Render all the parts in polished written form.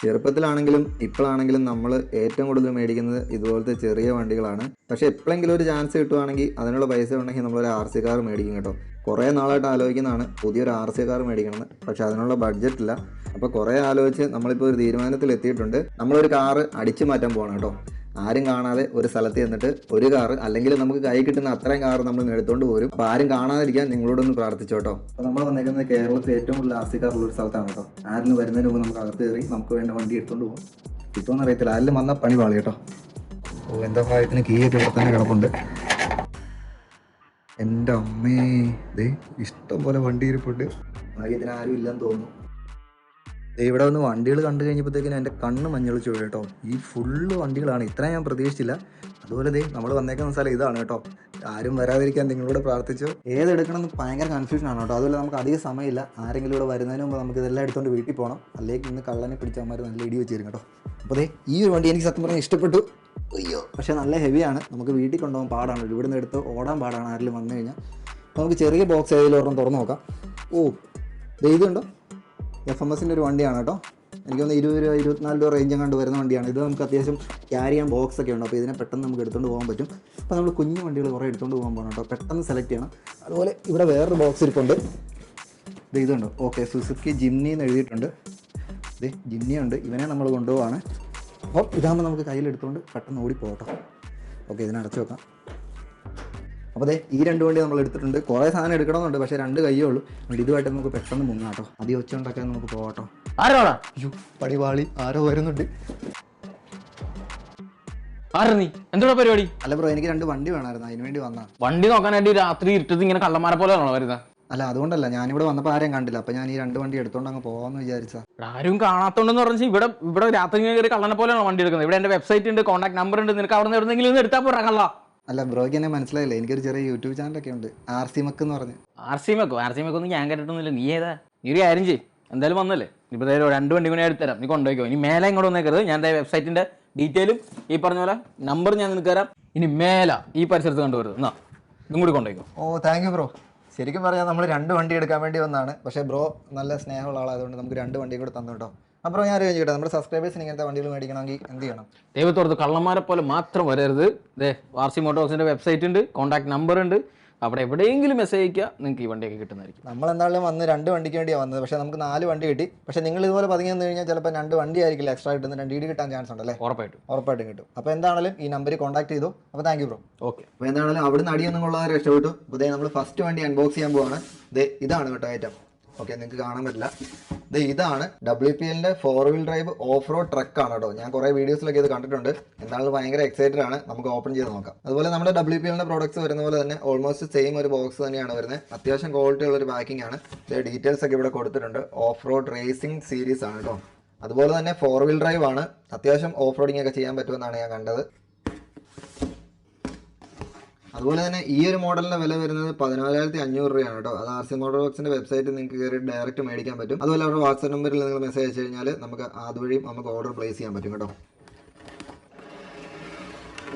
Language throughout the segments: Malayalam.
ചെറുപ്പത്തിലാണെങ്കിലും ഇപ്പോഴാണെങ്കിലും നമ്മൾ ഏറ്റവും കൂടുതൽ മേടിക്കുന്നത് ഇതുപോലത്തെ ചെറിയ വണ്ടികളാണ്. പക്ഷേ എപ്പോഴെങ്കിലും ഒരു ചാൻസ് കിട്ടുവാണെങ്കിൽ അതിനുള്ള പൈസ ഉണ്ടെങ്കിൽ നമ്മളൊരു ആർ സി കാർ മേടിക്കും കേട്ടോ. കുറേ നാളായിട്ട് ആലോചിക്കുന്നതാണ് പുതിയൊരു ആർ സി കാർ മേടിക്കണമെന്ന്. പക്ഷേ അതിനുള്ള ബഡ്ജറ്റ് ഇല്ല. അപ്പോൾ കുറേ ആലോചിച്ച് നമ്മളിപ്പോൾ ഒരു തീരുമാനത്തിൽ എത്തിയിട്ടുണ്ട്. നമ്മളൊരു കാറ് അടിച്ചു മാറ്റാൻ പോകണം കേട്ടോ. ആരും കാണാതെ ഒരു സ്ഥലത്ത് ചെന്നിട്ട് ഒരു കാറ്, അല്ലെങ്കിൽ നമുക്ക് കൈ കിട്ടുന്ന അത്രയും കാറ് നമ്മൾ എടുത്തുകൊണ്ട് പോരും. അപ്പോൾ ആരും കാണാതിരിക്കാൻ നിങ്ങളോടൊന്ന് പ്രാർത്ഥിച്ചോട്ടോ. അപ്പോൾ നമ്മൾ വന്നേക്കുന്നത് കേരളത്തിൽ ഏറ്റവും കൂടുതൽ ആർ സി കാറുള്ള ഒരു സ്ഥലത്താണ് കേട്ടോ. ആരിലും വരുന്നതിന് മുമ്പ് നമുക്ക് അകത്ത് കയറി നമുക്ക് വേണ്ട വണ്ടി എടുത്തുകൊണ്ട് പോകും. കിട്ടുമെന്ന് അറിയത്തില്ല, ആരിലും വന്ന പണി പാളി കേട്ടോ. ഓ, എന്താ ഭാഗ്യത്തിന് കീയൊക്കെ ഇവിടെ തന്നെ കിടപ്പുണ്ട്. എൻ്റെ അമ്മേ, ദേ ഇഷ്ടം പോലെ വണ്ടി ഇരിപ്പുണ്ട്. ഭാഗ്യത്തിന് ആരും ഇല്ലെന്ന് തോന്നുന്നു. ഇവിടെ വന്ന് വണ്ടികൾ കണ്ടു കഴിഞ്ഞപ്പോഴത്തേക്കിനും എൻ്റെ കണ്ണ് മഞ്ഞളിച്ചു പോയി കേട്ടോ. ഈ ഫുള്ള് വണ്ടികളാണ്, ഇത്രയും ഞാൻ പ്രതീക്ഷിച്ചില്ല. അതുപോലെ ദേ നമ്മൾ വന്നേക്കുന്ന സ്ഥലം ഇതാണ് കേട്ടോ. ആരും വരാതിരിക്കാൻ നിങ്ങളോട് പ്രാർത്ഥിച്ചു. ഏതെടുക്കണമെന്ന് ഭയങ്കര കൺഫ്യൂഷനാണ് കേട്ടോ. അതുപോലെ നമുക്ക് അധികം സമയമില്ല. ആരെങ്കിലും ഇവിടെ വരുന്നതിന് മുമ്പ് നമുക്ക് ഇതെല്ലാം എടുത്തുകൊണ്ട് വീട്ടിൽ പോകണം. അല്ലെങ്കിൽ ഇന്ന് കള്ളനെ പിടിച്ചവന്മാർ നല്ല ഇടി വെച്ച് തരും കേട്ടോ. അപ്പോൾ ദേ ഈ ഒരു വണ്ടി എനിക്ക് സത്യം പറഞ്ഞാൽ ഇഷ്ടപ്പെട്ടു. അയ്യോ, പക്ഷേ നല്ല ഹെവിയാണ്. നമുക്ക് വീട്ടിൽ കൊണ്ടുപോകാൻ പാടാണ്. ഇവിടുന്ന് എടുത്ത് ഓടാൻ പാടാണ് ആരെങ്കിലും വന്നു കഴിഞ്ഞാൽ. അപ്പോൾ നമുക്ക് ചെറിയ ബോക്സ് ഏതെങ്കിലും ഒരെണ്ണം തുറന്ന് നോക്കാം. ഓ, ദേ ഇതുണ്ടോ, FMSൻ്റെ ഒരു വണ്ടിയാണ് കേട്ടോ. എനിക്കൊന്ന് 20 രൂപ 24 രൂപ റേഞ്ച് കണ്ട് വരുന്ന വണ്ടിയാണ് ഇത്. നമുക്ക് അത്യാവശ്യം ക്യാരി ചെയ്യാൻ ബോക്സ് ഒക്കെ ഉണ്ട്. അപ്പോൾ ഇതിനെ പെട്ടെന്ന് നമുക്ക് എടുത്തുകൊണ്ട് പോകാൻ പറ്റും. അപ്പോൾ നമ്മൾ കുഞ്ഞു വണ്ടികൾ കുറേ എടുത്തുകൊണ്ട് പോകാൻ പോകണം കേട്ടോ. പെട്ടെന്ന് സെലക്ട് ചെയ്യണം. അതുപോലെ ഇവിടെ വേറൊരു ബോക്സ് ഇരിപ്പുണ്ട്. ഇത് ഇതുണ്ട്. ഓക്കെ, സുസുക്കി ജിംനി എന്ന് എഴുതിയിട്ടുണ്ട്. ഇത് ജിംനി ഉണ്ട്. ഇവനെ നമ്മൾ കൊണ്ടുപോവാണ്. അപ്പോൾ ഇതാകുമ്പോൾ നമുക്ക് കയ്യിലെടുത്തുകൊണ്ട് പെട്ടെന്ന് ഓടിപ്പോകട്ടോ. ഓക്കെ, ഇതിനടച്ച് വെക്കാം. അപ്പോൾ അതെ ഈ 2 വണ്ടി നമ്മൾ എടുത്തിട്ടുണ്ട്. കുറേ സാധനം എടുക്കണമെന്നുണ്ട്, പക്ഷേ 2 കയ്യേ ഉള്ളൂ. ഇതുമായിട്ട് നമുക്ക് പെട്ടെന്ന് മുങ്ങാട്ടോ. അതി ഒച്ച ഉണ്ടാക്കാൻ നമുക്ക് പോകാട്ടോ. ആരോടാ പടിവാളി ആരോ വരുന്നുണ്ട്. ആരാ നീ? എന്തുവാ പരിപാടി? അല്ല ബ്രോ, എനിക്ക് 2 വണ്ടി വേണമായിരുന്നു, അതിന് വേണ്ടി വന്നാ. വണ്ടി നോക്കാനായിട്ട് രാത്രി ഇരുട്ടത്ത് ഇങ്ങനെ കള്ളന്മാരെ പോലെയാണോ വരുന്നത്? അല്ല, അതുകൊണ്ടല്ല, ഞാനിവിടെ വന്നപ്പോൾ ആരെയും കണ്ടില്ല. അപ്പോൾ ഞാൻ ഈ 2 വണ്ടി എടുത്തോണ്ട് അങ്ങ് പോകാമെന്ന് വിചാരിച്ചാ. ആരും കാണാത്തോണ്ടെന്ന് പറഞ്ഞാൽ ഇവിടെ രാത്രി ഇങ്ങനെ കയറി കള്ളനെ പോലെയാണോ വണ്ടി എടുക്കുന്നത്? ഇവിടെ എന്റെ വെബ്സൈറ്റ് ഉണ്ട്, കോൺടാക്ട് നമ്പർ ഉണ്ട്. നിനക്ക് അവിടെ നിന്ന് എവിടെന്നെങ്കിലും ഒന്ന് എടുത്താൽ പോരാ കള്ള. അല്ല ബ്രോയ്ക്ക് എന്നെ മനസ്സിലായില്ലേ, എനിക്കൊരു ചെറിയ യൂട്യൂബ് ചാനലൊക്കെ ഉണ്ട്, RC മക്ക് എന്ന് പറഞ്ഞ്. RC മക്ക് ഒന്നും ഞാൻ കേട്ടിട്ടൊന്നുമില്ല. നീ ഏതാ? നീ ഒരു കാര്യം ചെയ്യും, എന്തായാലും വന്നല്ലേ, ഇപ്പോൾ 2 വണ്ടി കൂടി എടുത്തരാം. നീ കൊണ്ടുപോയിക്കോ. ഇനി മേലെ ഇങ്ങോട്ട് വന്നേക്കരുത്. ഞാൻ വെബ്സൈറ്റിന്റെ ഡീറ്റെയിലും ഈ പറഞ്ഞ പോലെ നമ്പർ ഞാൻ നിനക്ക് തരാം. ഇനി മേല ഈ പരിസരത്ത് കണ്ടുവരുത്. എന്നാ ഇതും കൂടി കൊണ്ടുപോയിക്കോ. ഓ, താങ്ക് യു ബ്രോ. ശരിക്കും പറഞ്ഞാൽ നമ്മൾ 2 വണ്ടി എടുക്കാൻ വേണ്ടി വന്നതാണ്. പക്ഷേ ബ്രോ നല്ല സ്നേഹമുള്ള ആളായതുകൊണ്ട് നമുക്ക് 2 വണ്ടിയും കൂടെ തന്നു കേട്ടോ. അപ്പോൾ ഞാൻ ചോദിക്കട്ടെ, നമ്മുടെ സബ്സ്ക്രൈബേഴ്സിന് ഇങ്ങനത്തെ വണ്ടികൾ മേടിക്കണമെങ്കിൽ എന്ത് ചെയ്യണം? ദൈവത്തോർത്ത് കള്ളന്മാരെ പോലെ മാത്രം വരരുത്. RC മോട്ടോഴ്സിന്റെ വെബ്സൈറ്റ് ഉണ്ട്, കോൺടാക്ട് നമ്പർ ഉണ്ട്. അവിടെ എവിടെയെങ്കിലും മെസ്സേജ് അയക്കുക, നിങ്ങൾക്ക് ഈ വണ്ടിയൊക്കെ കിട്ടുന്നതായിരിക്കും. നമ്മൾ എന്തായാലും വന്ന് 2 വണ്ടിക്ക് വേണ്ടിയാണ് വന്നത്. പക്ഷേ നമുക്ക് 4 വണ്ടി കിട്ടി. പക്ഷേ നിങ്ങൾ ഇതുപോലെ പതുങ്ങി വന്നു കഴിഞ്ഞാൽ ചിലപ്പോൾ 2 വണ്ടി ആയിരിക്കില്ല എക്സ്ട്രാ കിട്ടുന്ന, 2 ഇടി കിട്ടാൻ ചാൻസ് ഉണ്ടല്ലേ? ഉറപ്പായിട്ടും കിട്ടും. അപ്പോൾ എന്താണെങ്കിലും ഈ നമ്പറിൽ കോൺടാക്ട് ചെയ്തു. അപ്പോൾ താങ്ക് യു ബ്രോ. ഓക്കെ. അപ്പോൾ എന്താണെങ്കിലും അവിടുന്ന് അടിയൊന്നും കൊള്ളാതെ രക്ഷപ്പെട്ടു. അപ്പോൾ നമ്മൾ ഫസ്റ്റ് വണ്ടി അൺബോക്സ് ചെയ്യാൻ പോവാണ്. ഇതാണ് കേട്ടോ ഐറ്റം. ഓക്കെ, നിങ്ങൾക്ക് കാണാൻ പറ്റില്ല. ഇതാണ് WPLന്റെ 4-wheel ഡ്രൈവ് ഓഫ് റോഡ് ട്രക്കാണ് കേട്ടോ. ഞാൻ കുറേ വീഡിയോസിലൊക്കെ ഇത് കണ്ടിട്ടുണ്ട്. എന്താണെങ്കിലും ഭയങ്കര എക്സൈറ്റഡ് ആണ്. നമുക്ക് ഓപ്പൺ ചെയ്ത് നോക്കാം. അതുപോലെ നമ്മുടെ WPLന്റെ പ്രോഡക്ട്സ് വരുന്ന പോലെ തന്നെ ഓൾമോസ്റ്റ് സെയിം ഒരു ബോക്സ് തന്നെയാണ് വരുന്നത്. അത്യാവശ്യം ക്വാളിറ്റി ഉള്ളൊരു പാക്കിംഗ് ആണ്. ഡീറ്റെയിൽസ് ഒക്കെ ഇവിടെ കൊടുത്തിട്ടുണ്ട്. ഓഫ് റോഡ് റേസിംഗ് സീരീസ് ആണ് കേട്ടോ. അതുപോലെ തന്നെ 4-wheel ഡ്രൈവ് ആണ്. അത്യാവശ്യം ഓഫ് റോഡിംഗ് ഒക്കെ ചെയ്യാൻ പറ്റുമെന്നാണ് ഞാൻ കണ്ടത്. അതുപോലെ തന്നെ ഈ ഒരു മോഡലിന്റെ വില വരുന്നത് 14,500 രൂപയാണ് കേട്ടോ. അത് RC മോട്ടോർസിന്റെ വെബ്സൈറ്റിൽ നിങ്ങൾക്ക് കയറി ഡയറക്റ്റ് മേടിക്കാൻ പറ്റും. അതുപോലെ അവരുടെ വാട്സ്ആപ്പ് നമ്പറിൽ നിങ്ങൾ മെസ്സേജ് അയച്ചു കഴിഞ്ഞാൽ നമുക്ക് അതുവഴിയും നമുക്ക് ഓർഡർ പ്ലേസ് ചെയ്യാൻ പറ്റും കേട്ടോ.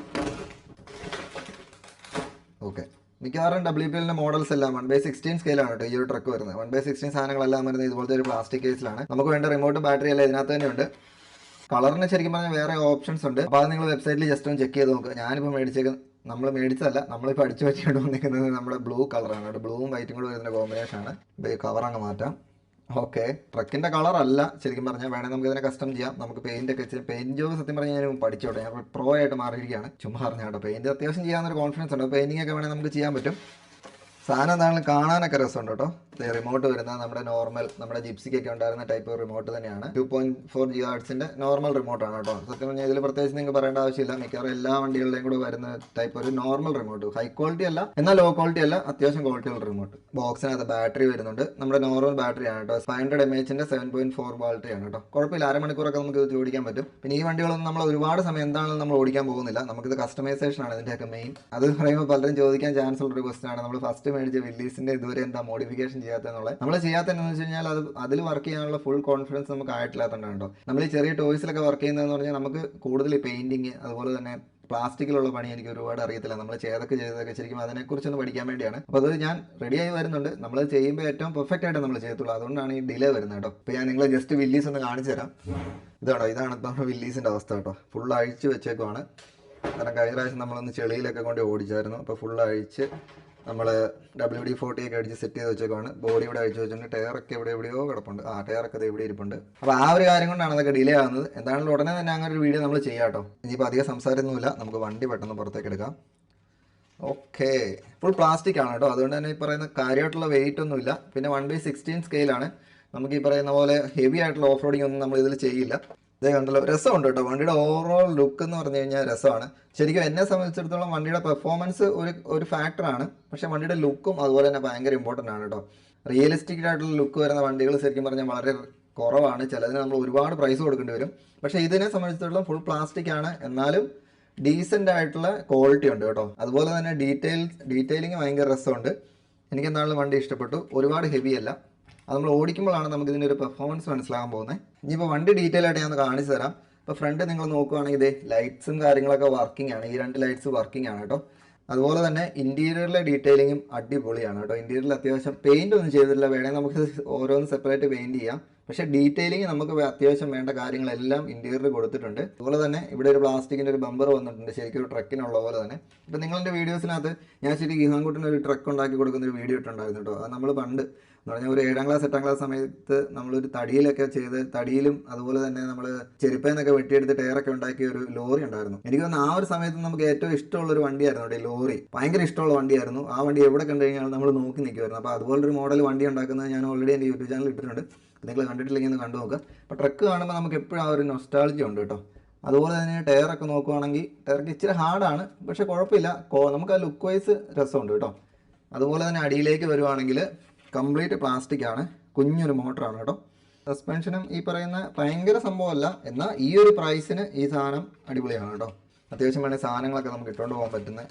ഓക്കെ, മിക്കവാറും WPLന്റെ മോഡൽസ് എല്ലാം 1/16 സ്കെയിലാണ് കേട്ടോ ഈ ഒരു ട്രക്ക് വരുന്നത്. 1/16 സാധനങ്ങളെല്ലാം വരുന്നത് ഇതുപോലത്തെ ഒരു പ്ലാസ്റ്റിക് കേസിലാണ്. നമുക്ക് വേണ്ട റിമോട്ട് ബാറ്ററി എല്ലാം ഇതിനകത്ത് തന്നെ ഉണ്ട്. കളറിന് ശരിക്കും പറഞ്ഞാൽ വേറെ ഓപ്ഷൻസ് ഉണ്ട്. അപ്പോൾ അത് നിങ്ങൾ വെബ്സൈറ്റിൽ ജസ്റ്റ് ഒന്ന് ചെക്ക് ചെയ്ത് നോക്കുക. ഞാനിപ്പോൾ നമ്മൾ മേടിച്ചതല്ല, നമ്മളിപ്പോൾ അടിച്ചു പറ്റിക്കൊണ്ട് വന്നിരിക്കുന്നത് നമ്മുടെ ബ്ലൂ കളറാണ് കേട്ടോ. ബ്ലൂവും വൈറ്റും കൂടെ വരുന്ന കോമ്പിനേഷനാണ്. കവർ അങ്ങ് മാറ്റാം. ഓക്കെ, ട്രക്കിൻ്റെ കളറല്ല ശരിക്കും പറഞ്ഞാൽ. വേണമെങ്കിൽ നമുക്ക് ഇതിനെ കസ്റ്റം ചെയ്യാം. നമുക്ക് പെയിൻ്റ് ഒക്കെ വെച്ച് പെയിൻറ്റ് ജോബ് സത്യം പറഞ്ഞാൽ ഞാൻ പഠിച്ചോട്ടെ. ഞാൻ പ്രോ ആയിട്ട് മാറിയിരിക്കുകയാണ്. ചുമ്മാ പറഞ്ഞാൽ കേട്ടോ. പെയിൻറ്റ് അത്യാവശ്യം ചെയ്യാവുന്നൊരു കോൺഫിഡൻസ് ഉണ്ട്. പെയിൻറ്റിംഗ് ഒക്കെ വേണമെങ്കിൽ നമുക്ക് ചെയ്യാൻ പറ്റും. സാധനം എന്താണെങ്കിലും കാണാനൊക്കെ രസമുണ്ട് കേട്ടോ. റിമോട്ട് വരുന്നത് നമ്മുടെ ജിപ്സിക്കൊക്കെ ഉണ്ടായിരുന്ന ടൈപ്പ് റിമോട്ട് തന്നെയാണ്. 2.4 GHz നോർമൽ റിമോട്ടാണ് കേട്ടോ. സത്യം പറഞ്ഞാൽ ഇതിൽ പ്രത്യേകിച്ച് നിങ്ങൾക്ക് പറയേണ്ട ആവശ്യമില്ല. മിക്കവാറും എല്ലാ വണ്ടികളുടെയും കൂടെ വരുന്ന ടൈപ്പ് ഒരു നോർമൽ റിമോട്ട്. ഹൈ ക്വാളിറ്റി അല്ല, എന്നാൽ ലോ ക്വാളിറ്റി അല്ല, അത്യാവശ്യം ക്വാളിറ്റി ഉള്ള റിമോട്ട്. ബോക്സിനകത്ത് ബാറ്ററി വരുന്നുണ്ട്. നമ്മുടെ നോർമൽ ബാറ്ററിയാണ് കേട്ടോ. 500 mAh 7.4 ബാറ്ററിയാണ് കേട്ടോ. കുഴപ്പമില്ല, അരമണിക്കൂറൊക്കെ നമുക്ക് ഇത് ഓടിക്കാൻ പറ്റും. പിന്നെ ഈ വണ്ടികളൊന്നും നമ്മൾ ഒരുപാട് സമയം എന്താണെന്ന് നമ്മൾ ഓടിക്കാൻ പോകുന്നില്ല. നമുക്കിത് കസ്റ്റമൈസേഷൻ ആണ് ഇതിൻ്റെയൊക്കെ മെയിൻ. അത് പറയുമ്പോൾ പലരും ചോദിക്കാൻ ചാൻസ് ഉള്ളൊരു ക്വസ്റ്റൻ ആണ്. നമ്മൾ ഫസ്റ്റ് മേടിച്ച വില്ലീസിന്റെ ഇതുവരെ എന്താ മോഡിഫിക്കേഷൻ ചെയ്യാത്തതെന്നുള്ളത്. നമ്മൾ ചെയ്യാത്തതെന്ന് വെച്ച് കഴിഞ്ഞാൽ അതിൽ വർക്ക് ചെയ്യാനുള്ള ഫുൾ കോൺഫിഡൻസ് നമുക്ക് ആയിട്ടില്ലാത്തതുകൊണ്ടാണ് കേട്ടോ. നമ്മൾ ഈ ചെറിയ ടോയ്സിലൊക്കെ വർക്ക് ചെയ്യുന്നതെന്ന് പറഞ്ഞാൽ നമുക്ക് കൂടുതൽ പെയിന്റിങ് അതുപോലെ തന്നെ പ്ലാസ്റ്റിക്കിലുള്ള പണി എനിക്ക് ഒരുപാട് അറിയത്തില്ല. നമ്മൾ ചെയ്തൊക്കെ ശരിക്കും അതിനെക്കുറിച്ചൊന്ന് പഠിക്കാൻ വേണ്ടിയാണ്. അപ്പോൾ അത് ഞാൻ റെഡിയായി വരുന്നുണ്ട്. നമ്മൾ ചെയ്യുമ്പോൾ ഏറ്റവും പെർഫെക്റ്റ് ആയിട്ട് നമ്മൾ ചെയ്യത്തുള്ളൂ. അതുകൊണ്ടാണ് ഈ ഡിലേ വരുന്നത് കേട്ടോ. അപ്പോൾ ഞാൻ നിങ്ങളെ ജസ്റ്റ് വില്ലീസ് ഒന്ന് കാണിച്ചു തരാം. ഇതാണ് നമ്മുടെ വില്ലീസിൻ്റെ അവസ്ഥ കേട്ടോ. ഫുൾ അഴിച്ച് വെച്ചേക്കുവാണ്. കാരണം കഴിഞ്ഞ പ്രാവശ്യം നമ്മളൊന്ന് ചെളിയിലൊക്കെ കൊണ്ട് ഓടിച്ചായിരുന്നു. അപ്പോൾ ഫുൾ അഴിച്ച് നമ്മൾ WD-40 ഒക്കെ അടിച്ച് സെറ്റ് ചെയ്ത് വെച്ചേക്കുവാണ്. ബോഡി ഇവിടെ അഴിച്ച് വെച്ചിട്ടുണ്ട്. ടയറൊക്കെ എവിടെയോ കിടപ്പുണ്ട്. ടയറൊക്കെ ഇവിടെ ഇരിപ്പുണ്ട്. അപ്പോൾ ആ ഒരു കാര്യം കൊണ്ടാണ് അതൊക്കെ ഡിലേ ആകുന്നത്. എന്താണെങ്കിലും ഉടനെ തന്നെ അങ്ങനെ ഒരു വീഡിയോ നമ്മൾ ചെയ്യാം കേട്ടോ. ഇനിയിപ്പോൾ അധികം സംസാരമൊന്നുമില്ല, നമുക്ക് വണ്ടി പെട്ടെന്ന് പുറത്തേക്ക് എടുക്കാം. ഓക്കെ, ഫുൾ പ്ലാസ്റ്റിക് ആണ് കേട്ടോ. അതുകൊണ്ട് തന്നെ ഈ പറയുന്ന കാര്യമായിട്ടുള്ള വെയിറ്റ് ഒന്നുമില്ല. പിന്നെ 1/16 സ്കെയിലാണ്. നമുക്ക് ഈ പറയുന്ന പോലെ ഹെവി ആയിട്ടുള്ള ഓഫ് റോഡിങ് ഒന്നും നമ്മൾ ഇതിൽ ചെയ്യില്ല. ഇതേ കണ്ടല്ലോ, രസമുണ്ട് കേട്ടോ. വണ്ടിയുടെ ഓവറോൾ ലുക്ക് എന്ന് പറഞ്ഞു കഴിഞ്ഞാൽ രസമാണ്. ശരിക്കും എന്നെ സംബന്ധിച്ചിടത്തോളം വണ്ടിയുടെ പെർഫോമൻസ് ഒരു ഫാക്ടറാണ്. പക്ഷേ വണ്ടിയുടെ ലുക്കും അതുപോലെ തന്നെ ഭയങ്കര ഇമ്പോർട്ടൻ്റ് ആണ് കേട്ടോ. റിയലിസ്റ്റിക് ആയിട്ടുള്ള ലുക്ക് വരുന്ന വണ്ടികൾ ശരിക്കും പറഞ്ഞാൽ വളരെ കുറവാണ്. ചിലതിന് നമ്മൾ ഒരുപാട് പ്രൈസ് കൊടുക്കേണ്ടി വരും. പക്ഷേ ഇതിനെ സംബന്ധിച്ചിടത്തോളം ഫുൾ പ്ലാസ്റ്റിക് ആണ്, എന്നാലും ഡീസൻ്റ് ആയിട്ടുള്ള ക്വാളിറ്റി ഉണ്ട് കേട്ടോ. അതുപോലെ തന്നെ ഡീറ്റെയിലിംഗ് ഭയങ്കര രസമുണ്ട്. എനിക്ക് എന്താണെങ്കിലും വണ്ടി ഇഷ്ടപ്പെട്ടു. ഒരുപാട് ഹെവി അല്ല. അത് നമ്മൾ ഓടിക്കുമ്പോഴാണ് നമുക്ക് ഇതിൻ്റെ ഒരു പെർഫോമൻസ് മനസ്സിലാകാൻ പോകുന്നത്. ഇനിയിപ്പോൾ വണ്ടി ഡീറ്റെയിൽ ആയിട്ട് ഞാൻ ഒന്ന് കാണിച്ചു തരാം. ഇപ്പോൾ ഫ്രണ്ട് നിങ്ങൾ നോക്കുകയാണെങ്കിൽ ഇതേ ലൈറ്റ്സും കാര്യങ്ങളൊക്കെ വർക്കിംഗ് ആണ്. ഈ 2 ലൈറ്റ്സ് വർക്കിംഗ് ആണ് കേട്ടോ. അതുപോലെ തന്നെ ഇൻറ്റീരിയറിലെ ഡീറ്റെയിലിങ്ങും അടിപൊളിയാണ് കേട്ടോ. ഇൻറ്റീരിയറിൽ അത്യാവശ്യം പെയിൻ്റ് ഒന്നും ചെയ്തിട്ടില്ല. വേണമെങ്കിൽ നമുക്ക് ഓരോന്ന് സെപ്പറേറ്റ് പെയിൻറ്റ് ചെയ്യാം. പക്ഷേ ഡീറ്റെയിലിംഗ് നമുക്ക് അത്യാവശ്യം വേണ്ട കാര്യങ്ങളെല്ലാം ഇൻറ്റീരിയറിൽ കൊടുത്തിട്ടുണ്ട്. അതുപോലെ തന്നെ ഇവിടെ ഒരു പ്ലാസ്റ്റിക്കിൻ്റെ ഒരു ബമ്പർ വന്നിട്ടുണ്ട്, ശരിക്കും ഒരു ട്രക്കിനുള്ള പോലെ തന്നെ. ഇപ്പം നിങ്ങളുടെ വീഡിയോസിനകത്ത് ഞാൻ ശരിക്കും ഗിഹാൻകുട്ടിന് ഒരു ട്രക്ക് ഉണ്ടാക്കി കൊടുക്കുന്ന ഒരു വീഡിയോ ഇട്ടുണ്ടായിരുന്നു കേട്ടോ. അത് നമ്മൾ പണ്ട് എന്ന് പറഞ്ഞാൽ ഒരു 7ാം ക്ലാസ് 8ാം ക്ലാസ് സമയത്ത് നമ്മളൊരു തടിയിലൊക്കെ ചെയ്ത്, തടിയിലും അതുപോലെ തന്നെ നമ്മൾ ചെരുപ്പേന്നൊക്കെ വെട്ടിയെടുത്ത് ടയറൊക്കെ ഉണ്ടാക്കിയ ഒരു ലോറി ഉണ്ടായിരുന്നു. എനിക്ക് തോന്നുന്നു ആ ഒരു സമയത്ത് നമുക്ക് ഏറ്റവും ഇഷ്ടമുള്ളൊരു വണ്ടിയായിരുന്നു കേട്ടോ ഈ ലോറി. ഭയങ്കര ഇഷ്ടമുള്ള വണ്ടിയായിരുന്നു. ആ വണ്ടി എവിടെ കണ്ടു കഴിഞ്ഞാൽ നമ്മൾ നോക്കി നിൽക്കുമായിരുന്നു. അപ്പോൾ അതുപോലൊരു മോഡൽ വണ്ടി ഉണ്ടാക്കുന്നത് ഞാൻ ഓൾറെഡി എൻ്റെ യൂട്യൂബ് ചാനൽ ഇട്ടിട്ടുണ്ട്. നിങ്ങൾ കണ്ടിട്ടില്ലെങ്കിൽ ഒന്ന് കണ്ടു നോക്കുക. അപ്പോൾ ട്രക്ക് കാണുമ്പോൾ നമുക്ക് എപ്പോഴും ആ ഒരു നൊസ്റ്റാൾജി ഉണ്ട് കേട്ടോ. അതുപോലെ തന്നെ ടയറൊക്കെ നോക്കുവാണെങ്കിൽ ടയർക്ക് ഇച്ചിരി ഹാർഡാണ്, പക്ഷേ കുഴപ്പമില്ല. നമുക്ക് ആ ലുക്ക് വൈസ് രസമുണ്ട് കേട്ടോ. അതുപോലെ തന്നെ അടിയിലേക്ക് വരുവാണെങ്കിൽ കംപ്ലീറ്റ് പ്ലാസ്റ്റിക് ആണ്. കുഞ്ഞൊരു മോട്ടറാണ് കേട്ടോ. സസ്പെൻഷനും ഈ പറയുന്ന ഭയങ്കര സംഭവമല്ല, എന്നാൽ ഈ ഒരു പ്രൈസിന് ഈ സാധനം അടിപൊളിയാണ് കേട്ടോ. അത്യാവശ്യം വേണമെങ്കിൽ സാധനങ്ങളൊക്കെ നമുക്ക് ഇട്ടുകൊണ്ട് പോകാൻ പറ്റുന്നത്.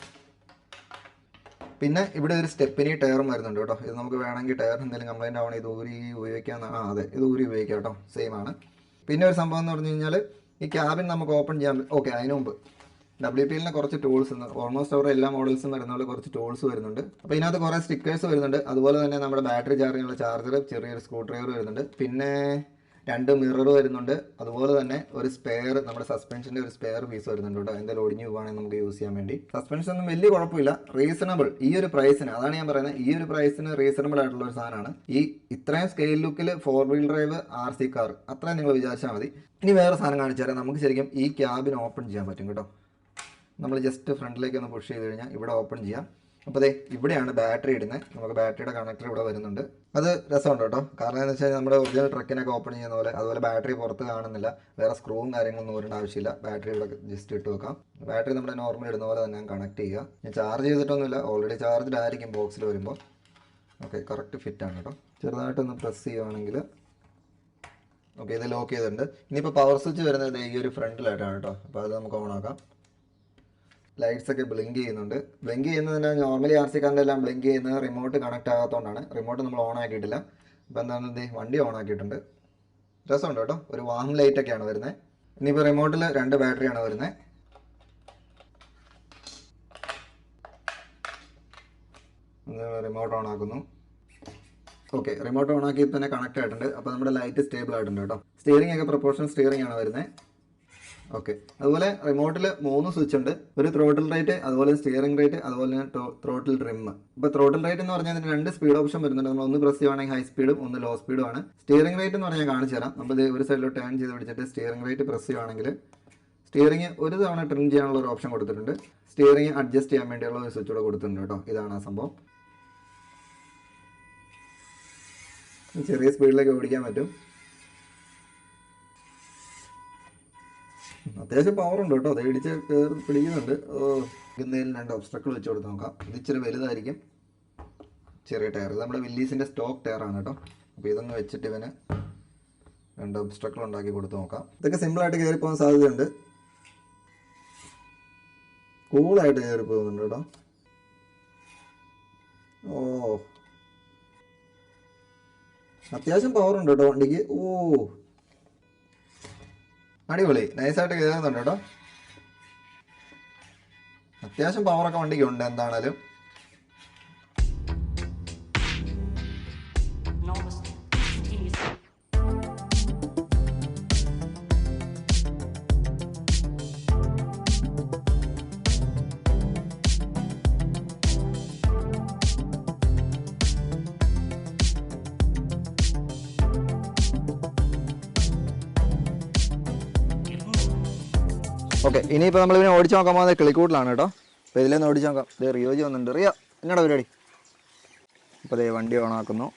പിന്നെ ഇവിടെ ഒരു സ്റ്റെപ്പിനി ടയറും വരുന്നുണ്ട് കേട്ടോ. ഇത് നമുക്ക് വേണമെങ്കിൽ ടയർ എന്തെങ്കിലും കംപ്ലൈൻറ്റ് ആവണം ഇത് ഊരി ഉപയോഗിക്കാമെന്നാണ്. അതെ, ഇത് ഊരി ഉപയോഗിക്കാം കേട്ടോ. സെയിം ആണ്. പിന്നെ ഒരു സംഭവം എന്ന് പറഞ്ഞു കഴിഞ്ഞാൽ ഈ ക്യാബിൻ നമുക്ക് ഓപ്പൺ ചെയ്യാൻ. ഓക്കെ, അതിന് മുമ്പ് WPL കുറച്ച് ടൂൾസ് ഉണ്ട്. ഓൾമോസ്റ്റ് അവരുടെ എല്ലാ മോഡൽസും വരുന്ന പോലെ കുറച്ച് ടൂൾസ് വരുന്നുണ്ട്. അപ്പോൾ ഇതിനകത്ത് കുറേ സ്റ്റിക്കേഴ്സ് വരുന്നുണ്ട്. അതുപോലെ തന്നെ നമ്മുടെ ബാറ്ററി ചാർജിങ്ങുള്ള ചാർജർ, ചെറിയൊരു സ്ക്രൂ ഡ്രൈവർ വരുന്നുണ്ട്. പിന്നെ 2 മിറർ വരുന്നുണ്ട്. അതുപോലെ തന്നെ ഒരു സ്പെയർ, നമ്മുടെ സസ്പെൻഷൻ്റെ ഒരു സ്പെയർ പീസ് വരുന്നുണ്ട് കേട്ടോ. എന്തെങ്കിലും ഒടിഞ്ഞു പോവുകയാണെങ്കിൽ നമുക്ക് യൂസ് ചെയ്യാൻ വേണ്ടി. സസ്പെൻഷൻ ഒന്നും വലിയ കുഴപ്പമില്ല, റീസണബിൾ. ഈ ഒരു പ്രൈസിന്, അതാണ് ഞാൻ പറയുന്നത്, ഈ ഒരു പ്രൈസിന് റീസണബിൾ ആയിട്ടുള്ള ഒരു സാധനമാണ്. ഇത്രയും സ്കെയിൽ ലുക്കിൽ 4 വീൽ ഡ്രൈവ് RC കാർ അത്രയും നിങ്ങൾ വിചാരിച്ചാൽ മതി. ഇനി വേറെ സാധനം കാണിച്ചു തരാം. നമുക്ക് ശരിക്കും ഈ ക്യാബിൻ ഓപ്പൺ ചെയ്യാൻ പറ്റും കേട്ടോ. നമ്മൾ ജസ്റ്റ് ഫ്രണ്ടിലേക്ക് ഒന്ന് പുഷ് ചെയ്ത് കഴിഞ്ഞാൽ ഇവിടെ ഓപ്പൺ ചെയ്യാം. അപ്പോൾ അതെ, ഇവിടെയാണ് ബാറ്ററി ഇടുന്നത്. നമുക്ക് ബാറ്ററിയുടെ കണക്ടർ ഇവിടെ വരുന്നുണ്ട്. അത് രസമുണ്ട് കേട്ടോ. കാരണം എന്താണെന്ന് വെച്ചാൽ നമ്മുടെ ഒറിജിനൽ ട്രക്കിനൊക്കെ ഓപ്പൺ ചെയ്യുന്ന പോലെ. അതുപോലെ ബാറ്ററി പുറത്ത് കാണുന്നില്ല. വേറെ സ്ക്രൂവും കാര്യങ്ങളൊന്നും വരേണ്ട ആവശ്യമില്ല. ബാറ്ററി ഇവിടെ ജസ്റ്റ് ഇട്ട് വെക്കാം. ബാറ്ററി നമ്മുടെ നോർമൽ ഇടുന്ന പോലെ തന്നെ കണക്ട് ചെയ്യുക. ഞാൻ ചാർജ് ചെയ്തിട്ടൊന്നുമില്ല, ഓൾറെഡി ചാർജ്ഡ് ആയിരിക്കും ബോക്സിൽ വരുമ്പോൾ. ഓക്കെ, കറക്റ്റ് ഫിറ്റാണ് കേട്ടോ. ചെറുതായിട്ടൊന്ന് പ്രസ് ചെയ്യുവാണെങ്കിൽ ഓക്കെ, ഇത് ലോക്ക് ചെയ്തിട്ടുണ്ട്. ഇനിയിപ്പോൾ പവർ സ്വിച്ച് വരുന്നത് ഈ ഒരു ഫ്രണ്ടിലായിട്ടാണ് കേട്ടോ. അപ്പോൾ അത് നമുക്ക് ഓൺ ആക്കാം. ലൈറ്റ്സ് ഒക്കെ ബ്ലിങ്ക് ചെയ്യുന്നുണ്ട്. ബ്ലിങ്ക് ചെയ്യുന്നതിന് നോർമലി RC കാറിൻ്റെ എല്ലാം ബ്ലിങ്ക് ചെയ്യുന്നത് റിമോട്ട് കണക്ട് ആകാത്തതുകൊണ്ടാണ്. റിമോട്ട് നമ്മൾ ഓൺ ആക്കിയിട്ടില്ല. അപ്പോൾ എന്താണ് വണ്ടി ഓൺ ആക്കിയിട്ടുണ്ട്. രസമുണ്ട് കേട്ടോ. ഒരു വാം ലൈറ്റ് ഒക്കെയാണ് വരുന്നത്. ഇനിയിപ്പോൾ റിമോട്ടിൽ 2 ബാറ്ററിയാണ് വരുന്നത്. റിമോട്ട് ഓൺ ആക്കുന്നു. ഓക്കെ, റിമോട്ട് ഓൺ ആക്കി തന്നെ കണക്ട് ആയിട്ടുണ്ട്. അപ്പോൾ നമ്മുടെ ലൈറ്റ് സ്റ്റേബിൾ ആയിട്ടുണ്ട് കേട്ടോ. സ്റ്റിയറിംഗ് ഒക്കെ പ്രൊപ്പോർഷണൽ സ്റ്റിയറിംഗ് ആണ് വരുന്നത്. ഓക്കെ, അതുപോലെ റിമോട്ടിൽ 3 സ്വിച്ച് ഉണ്ട്. ഒരു ത്രോട്ടിൽ റേറ്റ്, അതുപോലെ സ്റ്റിയറിംഗ് റേറ്റ്, അതുപോലെ തന്നെ ത്രോട്ടിൽ ട്രിം. ഇപ്പോൾ ത്രോട്ടിൽ റേറ്റ് എന്ന് പറഞ്ഞാൽ 2 സ്പീഡ് ഓപ്ഷൻ വരുന്നുണ്ട്. നമ്മൾ ഒന്ന് പ്രസ് ചെയ്യുവാണെങ്കിൽ ഹൈ സ്പീഡും ഒന്ന് ലോ സ്പീഡും ആണ്. സ്റ്റിയറിംഗ് റേറ്റ് എന്ന് പറഞ്ഞാൽ കാണിച്ചു തരാം. നമ്മൾ ഒരു സൈഡിൽ ടേൺ ചെയ്ത് പിടിച്ചിട്ട് സ്റ്റിയറിംഗ് റേറ്റ് പ്രസ് ചെയ്യുവാണെങ്കിൽ സ്റ്റിയറിംഗ് ഒരു തവണ ട്രിം ചെയ്യാനുള്ള ഒരു ഓപ്ഷൻ കൊടുത്തിട്ടുണ്ട്. സ്റ്റിയറിംഗ് അഡ്ജസ്റ്റ് ചെയ്യാൻ വേണ്ടിയുള്ള ഒരു സ്വിച്ച് കൂടെ കൊടുത്തിട്ടുണ്ട് കേട്ടോ. ഇതാണ് ആ സംഭവം. ചെറിയ സ്പീഡിലേക്ക് ഓടിക്കാൻ പറ്റും. അത്യാവശ്യം പവർ ഉണ്ട് കേട്ടോ. അത് ഇടിച്ച് കയറി പിടിക്കുന്നുണ്ട്. എന്തെങ്കിലും 2 ഒബ്സ്ട്രക്കിൾ വെച്ച് കൊടുത്ത് നോക്കാം. ഇത് ഇച്ചിരി വലുതായിരിക്കും. ചെറിയ ടയർ, ഇത് നമ്മുടെ വില്ലീസിൻ്റെ സ്റ്റോക്ക് ടയറാണ് കേട്ടോ. അപ്പോൾ ഇതൊന്ന് വെച്ചിട്ട് ഇവന് 2 ഒബ്സ്ട്രക്കിൾ ഉണ്ടാക്കി കൊടുത്ത് നോക്കാം. ഇതൊക്കെ സിമ്പിളായിട്ട് കയറി പോകാൻ സാധ്യതയുണ്ട്. കൂളായിട്ട് കയറി പോകുന്നുണ്ട് കേട്ടോ. ഓ, അത്യാവശ്യം പവർ ഉണ്ട് കേട്ടോ വണ്ടിക്ക്. ഓ, അടിപൊളി, നൈസായിട്ട് കയറുന്നുണ്ട് കേട്ടോ. അത്യാവശ്യം പവറൊക്കെ വണ്ടിക്ക് ഉണ്ട് എന്താണേലും. ഓക്കെ, ഇനിയിപ്പോൾ നമ്മളിതിനെ ഓടിച്ച് നോക്കാൻ പോകുന്നത് കിളിക്കൂട്ടിലാണ് കേട്ടോ. അപ്പോൾ ഇതിലൊന്ന് ഓടിച്ച് നോക്കാം. ഇത് റിയോജി വന്നിട്ടുണ്ട്. റിയോ എന്നോട് പരിപാടി. അപ്പോൾ ഇതേ വണ്ടി ഓണാക്കുന്നു.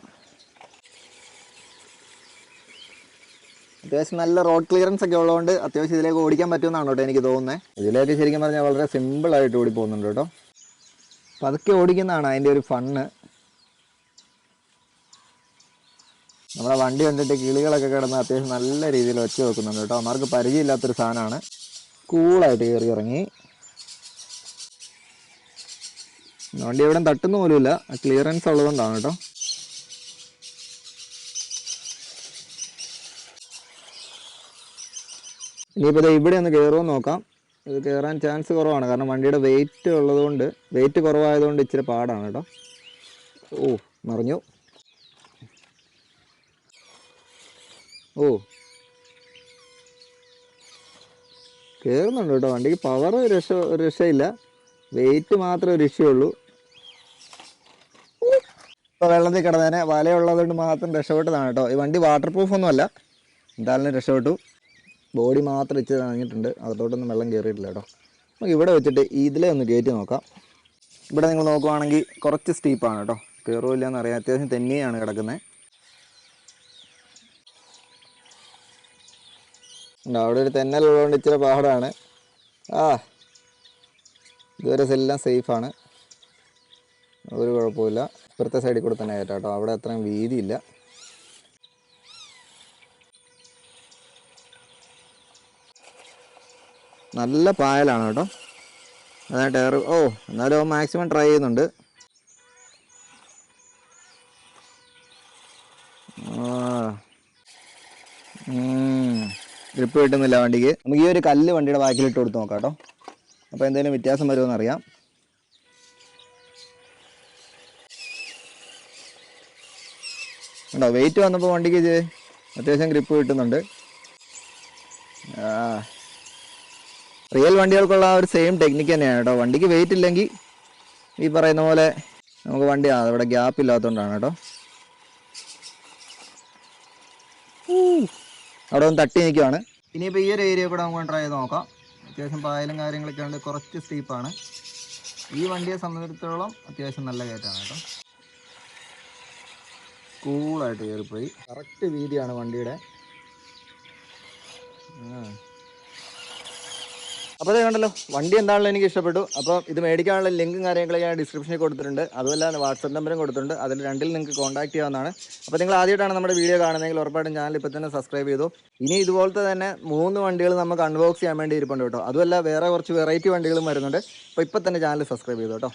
അത്യാവശ്യം നല്ല റോഡ് ക്ലിയറൻസ് ഒക്കെ ഉള്ളതുകൊണ്ട് അത്യാവശ്യം ഇതിലേക്ക് ഓടിക്കാൻ പറ്റുമെന്നാണ് കേട്ടോ എനിക്ക് തോന്നുന്നത്. ഇതിലേക്ക് ശരിക്കും പറഞ്ഞാൽ വളരെ സിമ്പിളായിട്ട് ഓടി പോകുന്നുണ്ട് കേട്ടോ. പതുക്കെ ഓടിക്കുന്നതാണ് അതിൻ്റെ ഒരു ഫണ്ണ്. നമ്മളെ വണ്ടി കണ്ടിട്ട് കിളികളൊക്കെ കിടന്ന് അത്യാവശ്യം നല്ല രീതിയിൽ വെച്ച് വെക്കുന്നുണ്ട് കേട്ടോ. അവർക്ക് പരിചയമില്ലാത്തൊരു സാധനമാണ്. കൂളായിട്ട് കയറി ഇറങ്ങി. വണ്ടി എവിടെ തട്ടുന്ന പോലുമില്ല, ക്ലിയറൻസ് ഉള്ളതുകൊണ്ടാണ് കേട്ടോ. ഇനിയിപ്പോൾ ഇവിടെ ഒന്ന് കയറുമെന്ന് നോക്കാം. ഇത് കയറാൻ ചാൻസ് കുറവാണ്, കാരണം വണ്ടിയുടെ വെയിറ്റ് ഉള്ളതുകൊണ്ട്, വെയിറ്റ് കുറവായതുകൊണ്ട് ഇച്ചിരി പാടാണ് കേട്ടോ. ഓ മറിഞ്ഞു. ഓ കയറുന്നുണ്ട് കേട്ടോ. വണ്ടിക്ക് പവർ ഒരു രക്ഷയില്ല, വെയിറ്റ് മാത്രമേ ഒരു ഇഷ്യൂ ഉള്ളൂ. ഇപ്പോൾ വെള്ളത്തിൽ കിടന്നേനെ വലയുള്ളതുകൊണ്ട് മാത്രം രക്ഷപ്പെട്ടതാണ് കേട്ടോ. ഈ വണ്ടി വാട്ടർ പ്രൂഫൊന്നും അല്ല, എന്തായാലും രക്ഷപ്പെട്ടു. ബോഡി മാത്രം ഇച്ചിരി നനഞ്ഞിട്ടുണ്ട്, അകത്തോട്ടൊന്നും വെള്ളം കയറിയിട്ടില്ല കേട്ടോ. നമുക്ക് ഇവിടെ വെച്ചിട്ട് ഇതിലേ ഒന്ന് കയറ്റി നോക്കാം. ഇവിടെ നിങ്ങൾ നോക്കുവാണെങ്കിൽ കുറച്ച് സ്റ്റീപ്പാണ് കേട്ടോ, കയറുമില്ല എന്നറിയാം. അത്യാവശ്യം തെന്നിയാണ് കിടക്കുന്നത്. അവിടെ ഒരു തെന്നലുള്ളതുകൊണ്ട് ഇച്ചിരി പാടാണ്. ഇതുവരെ എല്ലാം സേഫാണ്, ഒരു കുഴപ്പമില്ല. ഇപ്പുറത്തെ സൈഡിൽ കൂടെ തന്നെ കയറ്റാം കേട്ടോ, അവിടെ അത്രയും വീതിയില്ല. നല്ല പായലാണ് കേട്ടോ, അതാണ് ടയർ. എന്നാലും മാക്സിമം ട്രൈ ചെയ്യുന്നുണ്ട്. ഗ്രിപ്പ് കിട്ടുന്നില്ല വണ്ടിക്ക്. നമുക്ക് ഈ ഒരു കല്ല് വണ്ടിയുടെ ബാക്കിലിട്ട് കൊടുത്ത് നോക്കാം കേട്ടോ, അപ്പോൾ എന്തെങ്കിലും വ്യത്യാസം വരുമെന്ന് അറിയാം. ഉണ്ടോ, വെയിറ്റ് വന്നപ്പോൾ വണ്ടിക്ക് അത്യാവശ്യം ഗ്രിപ്പ് കിട്ടുന്നുണ്ട്. റിയൽ വണ്ടികൾക്കുള്ള ആ ഒരു സെയിം ടെക്നിക്ക് തന്നെയാണ് കേട്ടോ. വണ്ടിക്ക് വെയിറ്റ് ഇല്ലെങ്കിൽ ഈ പറയുന്ന പോലെ നമുക്ക് വണ്ടി അവിടെ ഗ്യാപ്പ് ഇല്ലാത്തതുകൊണ്ടാണ് കേട്ടോ. അവിടെ ഒന്ന് തട്ടി നിൽക്കുവാണ്. ഇനിയിപ്പോൾ ഈ ഒരു ഏരിയ കൂടെ നമുക്ക് ട്രൈ ചെയ്ത് നോക്കാം. അത്യാവശ്യം പായലും കാര്യങ്ങളൊക്കെ ഉണ്ട്, കുറച്ച് സ്റ്റീപ്പാണ്. ഈ വണ്ടിയെ സംബന്ധിച്ചിടത്തോളം അത്യാവശ്യം നല്ല കയറ്റാണ് കേട്ടോ. കൂളായിട്ട് കയറിപ്പോയി. കറക്റ്റ് വീതിയാണ് വണ്ടിയുടെ. അപ്പോൾ അത് കണ്ടല്ലോ, വണ്ടി എന്താണല്ലോ എനിക്ക് ഇഷ്ടപ്പെട്ടു. അപ്പോൾ ഇത് മേടിക്കാനുള്ള ലിങ്കും കാര്യങ്ങളൊക്കെ ഞാൻ ഡിസ്ക്രിപ്ഷനിൽ കൊടുത്തിട്ടുണ്ട്. അതുമല്ല വാട്സപ്പ് നമ്പറും കൊടുത്തിട്ടുണ്ട്. അതിൽ രണ്ടിൽ നിങ്ങൾക്ക് കോൺടാക്ട് ചെയ്യാവുന്നതാണ്. അപ്പോൾ നിങ്ങൾ ആദ്യമായിട്ടാണ് നമ്മുടെ വീഡിയോ കാണുന്നതെങ്കിൽ ഉറപ്പായിട്ടും ചാനൽ ഇപ്പോൾ തന്നെ സബ്സ്ക്രൈബ് ചെയ്തു. ഇനി ഇതുപോലത്തെ തന്നെ 3 വണ്ടികൾ നമുക്ക് അൺബോക്സ് ചെയ്യാൻ വേണ്ടി ഇരിപ്പുണ്ട് കേട്ടോ. അതുമല്ല വേറെ കുറച്ച് വെറൈറ്റി വണ്ടികളും വരുന്നുണ്ട്. അപ്പോൾ ഇപ്പോൾ തന്നെ ചാനൽ സബ്സ്ക്രൈബ് ചെയ്തു കേട്ടോ.